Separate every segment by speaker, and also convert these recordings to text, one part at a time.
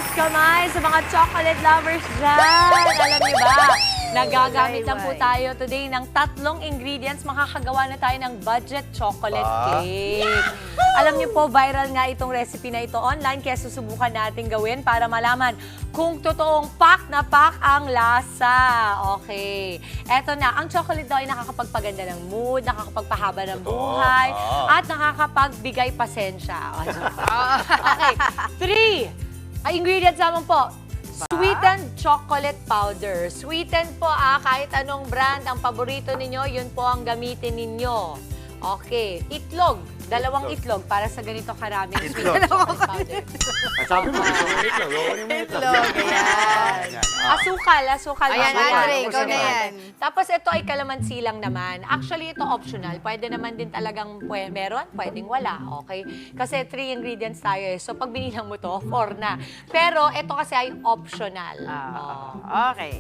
Speaker 1: Bukas kamay sa mga chocolate lovers dyan. Alam niyo ba, nagagamit lang po tayo today ng 3 ingredients. Makakagawa na tayo ng budget chocolate cake. Alam niyo po, viral nga itong recipe na ito online, kaya susubukan natin gawin para malaman kung totoong pak na pak ang lasa. Okay. Eto na, ang chocolate daw ay nakakapagpaganda ng mood, nakakapagpahaba ng buhay, at nakakapagbigay pasensya. Okay. 3 ingredients naman po. Sweetened chocolate powder. Sweetened po kahit anong brand ang paborito ninyo, yun po ang gamitin ninyo. Okay. Itlog. 2 itlog para sa ganito karaming sweetened chocolate powder.
Speaker 2: Sabi mo, itlog.
Speaker 1: Itlog, ayan. Asukal.
Speaker 3: Ayan, Andre, ikaw na yan.
Speaker 1: Tapos ito ay kalamansi lang naman. Actually, ito optional. Pwede naman din talagang meron, pwedeng wala. Okay? Kasi 3 ingredients tayo eh. So, pag binilang mo to, 4 na. Pero ito kasi ay optional.
Speaker 3: Okay.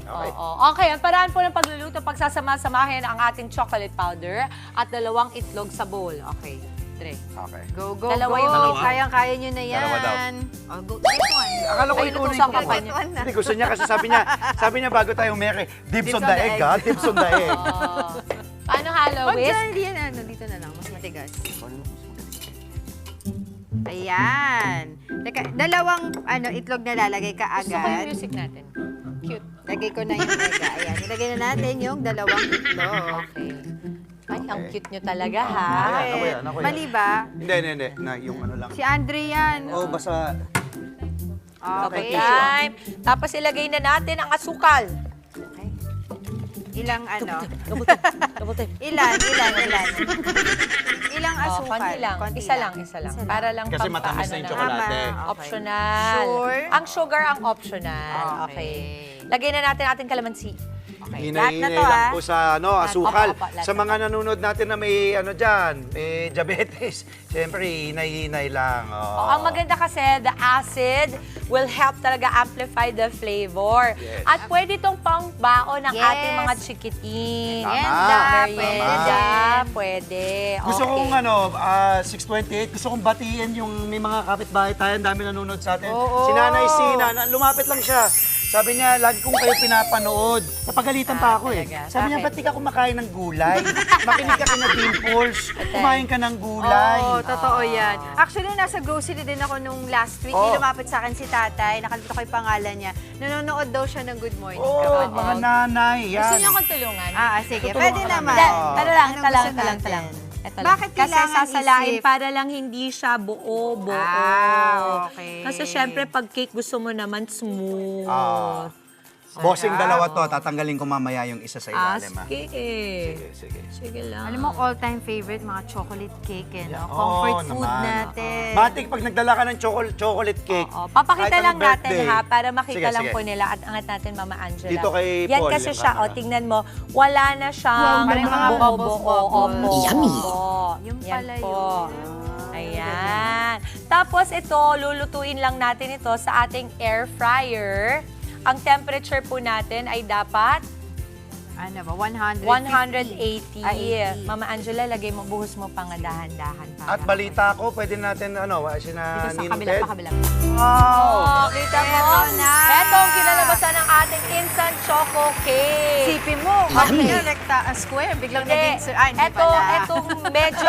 Speaker 1: Okay, ang paraan po ng pagluluto, pagsasama-samahin ang ating chocolate powder at 2 itlog sa bowl. Okay. Dre.
Speaker 2: Okay.
Speaker 3: Go, go,
Speaker 1: Dalawa
Speaker 3: go.
Speaker 1: yung
Speaker 2: dalawa.
Speaker 3: Kayang-kaya nyo na yan.
Speaker 2: Dalawa daw.
Speaker 3: Oh, go. This one.
Speaker 2: Akala ko
Speaker 1: Ay,
Speaker 2: ikunin
Speaker 1: natutusan
Speaker 2: ko
Speaker 1: ka pa
Speaker 2: pa.
Speaker 1: niya.
Speaker 2: Hindi, gusto niya kasi sabi niya bago tayo umere, dips on the egg, ha? Dips on the egg.
Speaker 1: Paano halo,
Speaker 3: Huwag
Speaker 1: whisk?
Speaker 3: dyan, hindi yan. Dito na lang. Mas matigas. Ayan. Teka, 2 itlog na lalagay ka
Speaker 1: Gusto ko yung
Speaker 3: agad.
Speaker 1: music natin. Cute.
Speaker 3: Lagay ko na yung mega. Ayan. Ilagay na natin yung 2 itlog.
Speaker 1: Okay. Ay, ang cute nyo talaga, ha?
Speaker 2: Ako yan.
Speaker 3: Mali ba?
Speaker 2: Hindi. Na, yung ano lang.
Speaker 3: Si Andre yan.
Speaker 2: Oh, basta...
Speaker 3: Okay.
Speaker 1: Time. Tapos ilagay na natin ang asukal.
Speaker 3: Okay. Ilang ano?
Speaker 1: Double tip.
Speaker 3: Ilan? Ilang asukal?
Speaker 1: Konti lang. Isa lang. Para lang
Speaker 2: Kasi matamis na yung tsokolate.
Speaker 3: Tama.
Speaker 1: Optional.
Speaker 3: Sure?
Speaker 1: Ang sugar ang optional. Okay. Lagay na natin ating kalamansi. Okay.
Speaker 3: Lahat na
Speaker 2: Hinay-hinay
Speaker 3: to,
Speaker 2: lang
Speaker 3: ah.
Speaker 2: po sa asukal.
Speaker 1: Opo, lahat
Speaker 2: Sa
Speaker 1: na
Speaker 2: mga nanonood natin na may may diabetes, siyempre hinay-hinay lang.
Speaker 1: Ang maganda kasi, the acid will help talaga amplify the flavor.
Speaker 2: Yes.
Speaker 1: At pwede itong pangbaon ng
Speaker 3: Yes.
Speaker 1: ating mga chikiting.
Speaker 2: Tama.
Speaker 1: Merienda, pwede.
Speaker 2: Gusto
Speaker 1: Okay.
Speaker 2: kong 628, gusto kong batiin yung may mga kapitbahay tayo, ang dami nanonood sa atin.
Speaker 3: Oo.
Speaker 2: Si Nanay Sina, lumapit lang siya. Sabi niya, lagi kong kayo pinapanood. Napagalitan pa ako eh.
Speaker 1: talaga?
Speaker 2: Sabi niya,
Speaker 1: Bakit?
Speaker 2: ba't di ka kumakain ng gulay? Makinig ka kina Dimples, kumain ka ng gulay.
Speaker 3: Oo, totoo yan. Actually, nasa grocery din ako nung last week.
Speaker 2: Oh.
Speaker 3: Lumapit sa akin si tatay. Nakalimutan ko yung pangalan niya. Nanonood daw siya ng Good Morning.
Speaker 2: Oo,
Speaker 3: Kapatid.
Speaker 2: mga nanay, yan.
Speaker 1: Gusto niyo akong tulungan?
Speaker 3: Sige.
Speaker 2: Tutulungan
Speaker 3: Pwede
Speaker 2: ka
Speaker 3: naman.
Speaker 1: Hindi,
Speaker 2: Oo.
Speaker 1: ito lang.
Speaker 3: Anong gusto natin?
Speaker 1: Ito
Speaker 3: Bakit
Speaker 1: lang. Kasi
Speaker 3: kailangan
Speaker 1: sasalain
Speaker 3: isip?
Speaker 1: para lang hindi siya buo.
Speaker 3: Okay.
Speaker 1: Kasi syempre pag cake gusto mo naman smooth.
Speaker 2: Bossing dalawa to, tatanggalin ko mamaya yung isa sa ilalim.
Speaker 1: Sige.
Speaker 2: Sige.
Speaker 1: Sige lang.
Speaker 3: Alam mo, all-time favorite, mga chocolate cake, eh, no?
Speaker 2: Oo,
Speaker 3: Comfort food
Speaker 2: naman.
Speaker 3: natin.
Speaker 2: Matik, pag nagdala ka ng chocolate cake,
Speaker 1: Papakita
Speaker 2: kahit
Speaker 1: lang
Speaker 2: anong
Speaker 1: natin
Speaker 2: birthday.
Speaker 1: ha, para makita
Speaker 2: Sige,
Speaker 1: lang
Speaker 2: sige.
Speaker 1: po nila at angat natin Mama Angela.
Speaker 2: Dito kay
Speaker 1: Yan
Speaker 2: Paul,
Speaker 1: kasi
Speaker 2: yung
Speaker 1: siya,
Speaker 2: camera.
Speaker 1: tingnan mo, wala na siyang
Speaker 3: Parang mga bubbles.
Speaker 1: Opo.
Speaker 3: Yummy.
Speaker 1: Yung
Speaker 3: Yan
Speaker 1: pala
Speaker 3: po.
Speaker 1: Ayan. Tapos ito, lulutuin lang natin ito sa ating air fryer. Ang temperature po natin ay dapat
Speaker 3: Ano ba? 180.
Speaker 1: 180.
Speaker 3: 80.
Speaker 1: Mama Angela, lagay mo, buhos mo pang dahan-dahan.
Speaker 2: At balita ko, pwede natin, sina
Speaker 1: Dito sa
Speaker 2: Ninong
Speaker 1: kabila,
Speaker 2: Ted.
Speaker 1: pa kabila.
Speaker 2: Wow!
Speaker 1: Kita mo?
Speaker 3: Eto na.
Speaker 1: Ito ang kinalabasan ng ating instant choco cake.
Speaker 3: Sipin mo, square, biglang naging... hindi pala.
Speaker 1: Itong medyo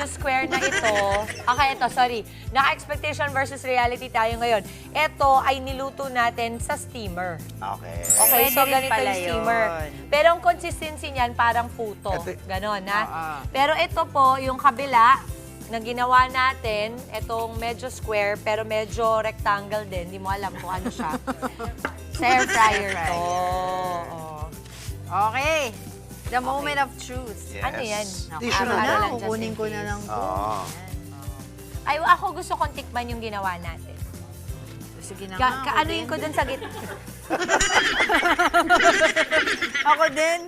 Speaker 1: square na ito. Okay, ito, sorry. Naka-expectation versus reality tayo ngayon. Ito ay niluto natin sa steamer.
Speaker 2: Okay.
Speaker 1: Okay,
Speaker 3: Pwede
Speaker 1: so
Speaker 3: rin
Speaker 1: ganito
Speaker 3: pala
Speaker 1: yung steamer.
Speaker 3: yun.
Speaker 1: Pero ang consistency niyan parang puto. Ganon, ha?
Speaker 3: Oo.
Speaker 1: Pero ito po, yung kabila, na ginawa natin, itong medyo square, pero medyo rectangle din. Hindi mo alam kung ano siya. Sa air fryer to. Oo.
Speaker 3: Okay. The moment of truth.
Speaker 2: Yes.
Speaker 1: Ano yan?
Speaker 2: Tissue
Speaker 1: Ano
Speaker 2: na.
Speaker 1: lang dyan sa
Speaker 3: Kukunin ko na lang to.
Speaker 2: Oo.
Speaker 1: Ay, ako gusto kong tikman yung ginawa natin.
Speaker 3: Sige na nga.
Speaker 1: Kaanuin ko dun sa gitna.
Speaker 3: Ako din.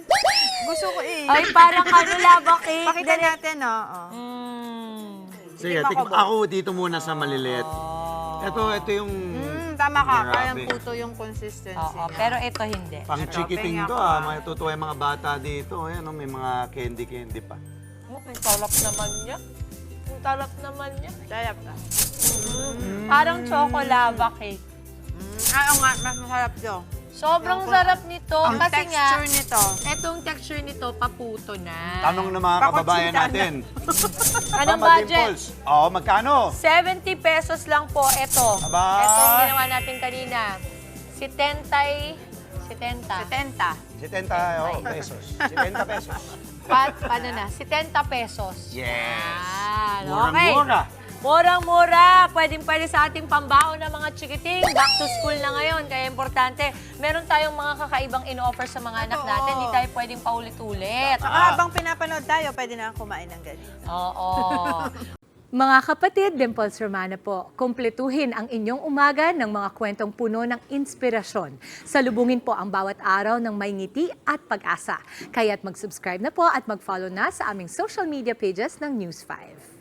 Speaker 3: Gusto ko eh.
Speaker 1: Ay, parang ano, lava cake.
Speaker 3: Pakita natin, oo.
Speaker 2: Sige,
Speaker 3: Tikman ko ba?
Speaker 2: ako dito muna sa maliliit. Ito yung
Speaker 3: Tama ka.
Speaker 2: Grabe.
Speaker 3: Parang puto yung consistency.
Speaker 1: Oo,
Speaker 3: niya.
Speaker 1: pero ito hindi.
Speaker 2: pang chikiting to,
Speaker 3: Shopping ako,
Speaker 2: matutuwa yung mga bata dito. Ayan, may mga candy pa.
Speaker 1: Ang sarap naman niya. Ang sarap naman niya.
Speaker 3: Sarap na.
Speaker 1: Parang chocolava cake.
Speaker 3: Oo nga, mas masarap to.
Speaker 1: Sobrang sarap nito.
Speaker 3: Ang
Speaker 1: Kasi nga,
Speaker 3: texture nito.
Speaker 1: etong texture nito, paputo na.
Speaker 2: Tanong ng mga kababayan natin.
Speaker 1: Anong
Speaker 2: Mama
Speaker 1: budget?
Speaker 2: Dimples. Oo, magkano?
Speaker 1: 70 pesos lang po ito.
Speaker 2: Aba.
Speaker 1: Itong ginawa natin kanina. 70
Speaker 2: pesos. 70 pesos.
Speaker 1: Paano na? 70 pesos.
Speaker 2: Yes.
Speaker 1: Yan. Okay.
Speaker 2: Murang-mura.
Speaker 1: Murang-mura. Pwedeng-pwede sa ating pambaon ng mga chikiting. Back to school na ngayon. Kaya importante, meron tayong mga kakaibang in-offer sa mga anak
Speaker 3: Totoo.
Speaker 1: natin. Hindi tayo pwedeng paulit-ulit.
Speaker 4: Saka habang pinapanood tayo, pwede na kumain ng ganito.
Speaker 1: Oo.
Speaker 5: Mga kapatid, Dimples Romana po, kumpletuhin ang inyong umaga ng mga kwentong puno ng inspirasyon. Salubungin po ang bawat araw ng may ngiti at pag-asa. Kaya't mag-subscribe na po at mag-follow na sa aming social media pages ng News 5.